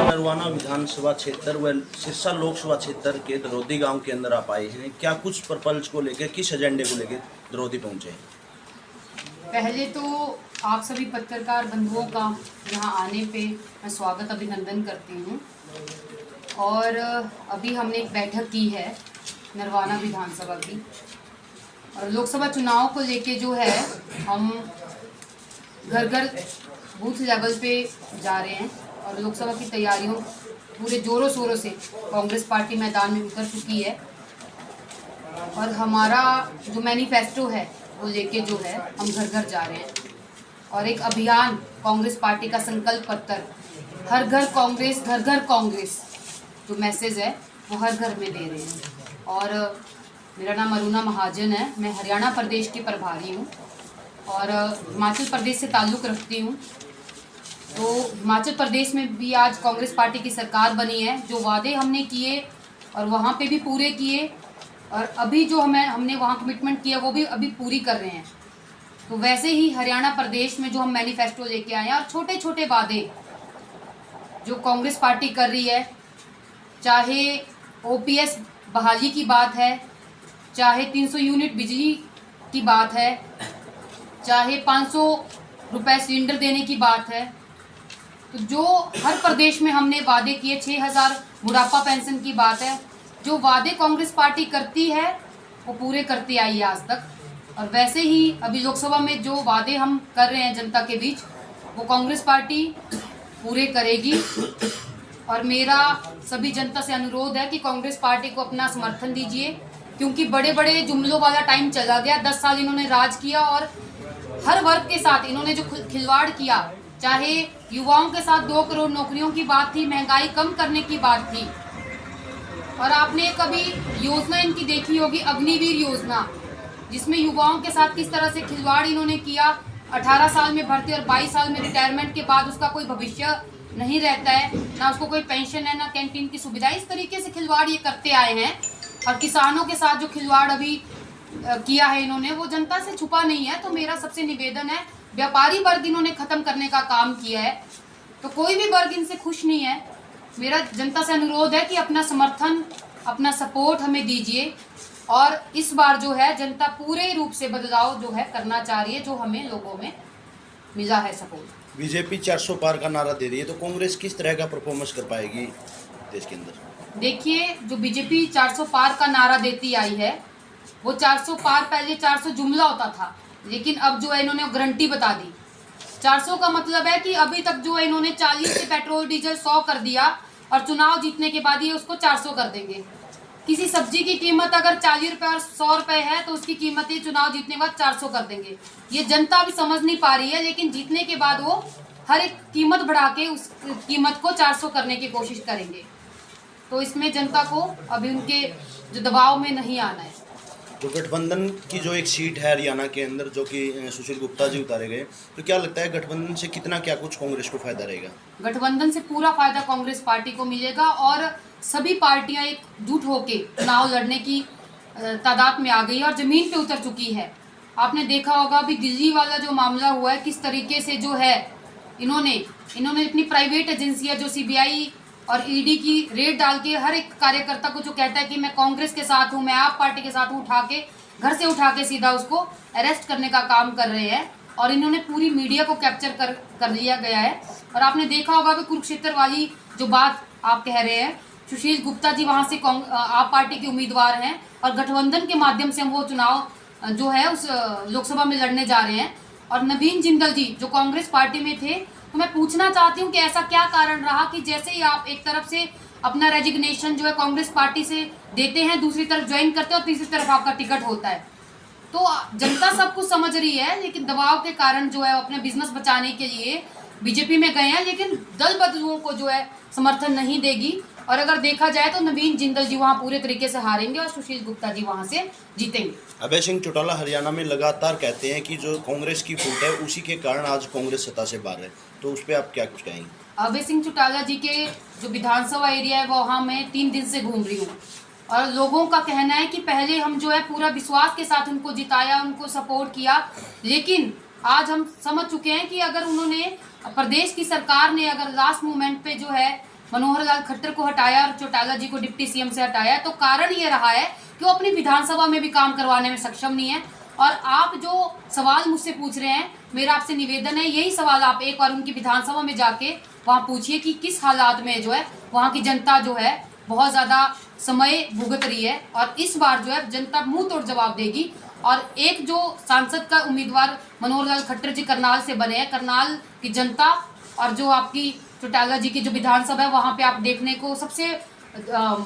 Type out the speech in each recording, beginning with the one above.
नरवाना विधानसभा क्षेत्र व सिरसा लोकसभा क्षेत्र के दरौदी गांव के अंदर आप आए हैं। क्या कुछ प्रपंच को लेकर, किस एजेंडे को लेकर दरौदी पहुंचे हैं? पहले तो आप सभी पत्रकार बंधुओं का यहाँ आने पे मैं स्वागत अभिनंदन करती हूँ। और अभी हमने एक बैठक की है नरवाना विधानसभा की, और लोकसभा चुनाव को लेके जो है हम घर घर बूथ लेवल पे जा रहे हैं और लोकसभा की तैयारियों पूरे जोरों शोरों से कांग्रेस पार्टी मैदान में उतर चुकी है। और हमारा जो मैनिफेस्टो है वो लेके जो है हम घर घर जा रहे हैं और एक अभियान कांग्रेस पार्टी का संकल्प पत्र हर घर कांग्रेस घर घर कांग्रेस जो मैसेज है वो हर घर में दे रहे हैं। और मेरा नाम अरुणा महाजन है, मैं हरियाणा प्रदेश की प्रभारी हूँ और हिमाचल प्रदेश से ताल्लुक़ रखती हूँ। तो हिमाचल प्रदेश में भी आज कांग्रेस पार्टी की सरकार बनी है। जो वादे हमने किए और वहाँ पे भी पूरे किए, और अभी जो हमने वहाँ कमिटमेंट किया वो भी अभी पूरी कर रहे हैं। तो वैसे ही हरियाणा प्रदेश में जो हम मैनिफेस्टो लेके आए हैं और छोटे छोटे वादे जो कांग्रेस पार्टी कर रही है, चाहे ओपीएस बहाली की बात है, चाहे 300 यूनिट बिजली की बात है, चाहे 500 रुपये सिलेंडर देने की बात है, तो जो हर प्रदेश में हमने वादे किए, 6000 बुढ़ापा पेंशन की बात है, जो वादे कांग्रेस पार्टी करती है वो पूरे करती आई है आज तक। और वैसे ही अभी लोकसभा में जो वादे हम कर रहे हैं जनता के बीच वो कांग्रेस पार्टी पूरे करेगी। और मेरा सभी जनता से अनुरोध है कि कांग्रेस पार्टी को अपना समर्थन दीजिए, क्योंकि बड़े बड़े जुमलों वाला टाइम चला गया। 10 साल इन्होंने राज किया और हर वर्ग के साथ इन्होंने जो खिलवाड़ किया, चाहे युवाओं के साथ 2 करोड़ नौकरियों की बात थी, महंगाई कम करने की बात थी। और आपने कभी योजना इनकी देखी होगी, अग्निवीर योजना, जिसमें युवाओं के साथ किस तरह से खिलवाड़ इन्होंने किया। 18 साल में भर्ती और 22 साल में रिटायरमेंट के बाद उसका कोई भविष्य नहीं रहता है, ना उसको कोई पेंशन है, ना कैंटीन की सुविधा। इस तरीके से खिलवाड़ ये करते आए हैं। और किसानों के साथ जो खिलवाड़ अभी किया है इन्होंने, वो जनता से छुपा नहीं है। तो मेरा सबसे निवेदन है, व्यापारी वर्ग इन्होंने ख़त्म करने का काम किया है, तो कोई भी वर्ग इनसे खुश नहीं है। मेरा जनता से अनुरोध है कि अपना समर्थन, अपना सपोर्ट हमें दीजिए। और इस बार जो है जनता पूरे रूप से बदलाव जो है करना चाह रही है, जो हमें लोगों में मिला है सपोर्ट। बीजेपी 400 पार का नारा दे रही है, तो कांग्रेस किस तरह का परफॉर्मेंस कर पाएगी देश के अंदर? देखिए, जो बीजेपी 400 पार का नारा देती आई है वो 400 पार, पहले 400 जुमला होता था, लेकिन अब जो है इन्होंने गारंटी बता दी। 400 का मतलब है कि अभी तक जो है इन्होंने 40 से पेट्रोल डीजल 100 कर दिया और चुनाव जीतने के बाद ये उसको 400 कर देंगे। किसी सब्जी की कीमत अगर 40 रुपये और 100 रुपये है तो उसकी कीमत ये चुनाव जीतने के बाद 400 कर देंगे। ये जनता अभी समझ नहीं पा रही है, लेकिन जीतने के बाद वो हर एक कीमत बढ़ा के उस कीमत को 400 करने की कोशिश करेंगे। तो इसमें जनता को अभी उनके जो दबाव में नहीं आना है। जो गठबंधन की जो एक सीट है हरियाणा के अंदर, जो कि सुशील गुप्ता जी उतारे गए, तो क्या लगता है गठबंधन से कितना क्या कुछ कांग्रेस को फायदा रहेगा? गठबंधन से पूरा फायदा कांग्रेस पार्टी को मिलेगा और सभी पार्टियां एकजुट होके चुनाव लड़ने की तादाद में आ गई है और जमीन पे उतर चुकी है। आपने देखा होगा अभी दिल्ली वाला जो मामला हुआ है, किस तरीके से जो है इन्होंने अपनी प्राइवेट एजेंसियां जो सीबीआई और ईडी की रेड डाल के हर एक कार्यकर्ता को जो कहता है कि मैं कांग्रेस के साथ हूँ, मैं आप पार्टी के साथ हूँ, उठा के घर से उठा के सीधा उसको अरेस्ट करने का काम कर रहे हैं। और इन्होंने पूरी मीडिया को कैप्चर कर लिया गया है। और आपने देखा होगा कि कुरुक्षेत्र वाली जो बात आप कह रहे हैं, सुशील गुप्ता जी वहाँ से आप पार्टी के उम्मीदवार हैं और गठबंधन के माध्यम से हम वो चुनाव जो है उस लोकसभा में लड़ने जा रहे हैं। और नवीन जिंदल जी जो कांग्रेस पार्टी में थे, तो मैं पूछना चाहती हूँ कि ऐसा क्या कारण रहा कि जैसे ही आप एक तरफ से अपना रेजिग्नेशन जो है कांग्रेस पार्टी से देते हैं, दूसरी तरफ ज्वाइन करते हैं और तीसरी तरफ आपका टिकट होता है। तो जनता सब कुछ समझ रही है, लेकिन दबाव के कारण जो है अपने बिजनेस बचाने के लिए बीजेपी में गए हैं, लेकिन दल बदलुओं को जो है समर्थन नहीं देगी। और अगर देखा जाए तो नवीन जिंदल जी वहाँ पूरे तरीके से हारेंगे और सुशील गुप्ता जी वहाँ से जीतेंगे। अभय सिंह चौटाला हरियाणा में लगातार कहते हैं कि जो कांग्रेस की फूट है उसी के कारण आज कांग्रेस सत्ता से बाहर है, तो उस पर आप क्या कुछ कहेंगे? अभय सिंह चौटाला जी के जो विधानसभा एरिया है वहाँ मैं 3 दिन से घूम रही हूँ और लोगों का कहना है कि पहले हम जो है पूरा विश्वास के साथ उनको जिताया, उनको सपोर्ट किया, लेकिन आज हम समझ चुके हैं कि अगर उन्होंने प्रदेश की सरकार ने अगर लास्ट मोमेंट पे जो है मनोहर लाल खट्टर को हटाया और चौटाला जी को डिप्टी सीएम से हटाया, तो कारण ये रहा है कि वो अपनी विधानसभा में भी काम करवाने में सक्षम नहीं है। और आप जो सवाल मुझसे पूछ रहे हैं, मेरा आपसे निवेदन है यही सवाल आप एक बार उनकी विधानसभा में जाके वहाँ पूछिए कि किस हालात में जो है वहाँ की जनता जो है बहुत ज़्यादा समय भुगत रही है। और इस बार जो है जनता मुंह तोड़ जवाब देगी। और एक जो सांसद का उम्मीदवार मनोहर लाल खट्टर जी करनाल से बने हैं, करनाल की जनता और जो आपकी चौटाला जी की जो विधानसभा है वहाँ पे आप देखने को सबसे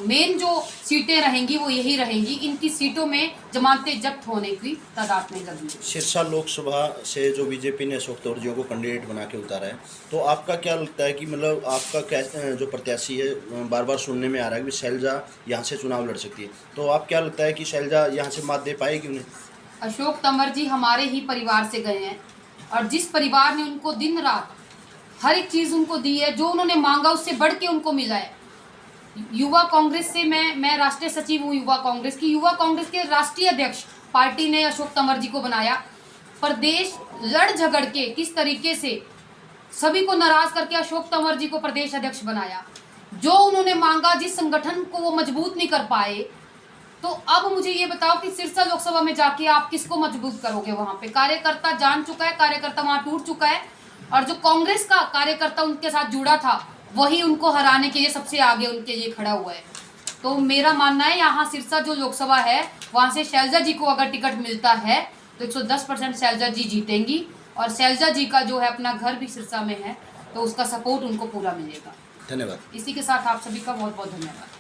मेन जो सीटें रहेंगी वो यही रहेंगी। इनकी सीटों में जमानतें जब्त होने की तादाद में लगी। सिरसा लोकसभा से जो बीजेपी ने अशोक तंवर को कैंडिडेट बना के उतारा है, तो आपका क्या लगता है कि मतलब आपका क्या जो प्रत्याशी है, बार बार सुनने में आ रहा है कि शैलजा यहाँ से चुनाव लड़ सकती है, तो आप क्या लगता है कि शैलजा यहाँ से मात दे पाएगी उन्हें? अशोक तंवर जी हमारे ही परिवार से गए हैं और जिस परिवार ने उनको दिन रात हर एक चीज़ उनको दी है, जो उन्होंने मांगा उससे बढ़ के उनको मिला है। युवा कांग्रेस से मैं राष्ट्रीय सचिव हूँ युवा कांग्रेस की। युवा कांग्रेस के राष्ट्रीय अध्यक्ष पार्टी ने अशोक तंवर जी को बनाया। प्रदेश लड़ झगड़ के किस तरीके से सभी को नाराज करके अशोक तंवर जी को प्रदेश अध्यक्ष बनाया। जो उन्होंने मांगा, जिस संगठन को वो मजबूत नहीं कर पाए, तो अब मुझे ये बताओ कि सिरसा लोकसभा में जाके आप किसको मजबूत करोगे? वहाँ पे कार्यकर्ता जान चुका है, कार्यकर्ता वहाँ टूट चुका है और जो कांग्रेस का कार्यकर्ता उनके साथ जुड़ा था वही उनको हराने के लिए सबसे आगे उनके लिए खड़ा हुआ है। तो मेरा मानना है यहाँ सिरसा जो लोकसभा है वहाँ से शैलजा जी को अगर टिकट मिलता है तो 110% शैलजा जी जीतेंगी। और शैलजा जी का जो है अपना घर भी सिरसा में है, तो उसका सपोर्ट उनको पूरा मिलेगा। धन्यवाद। इसी के साथ आप सभी का बहुत बहुत धन्यवाद।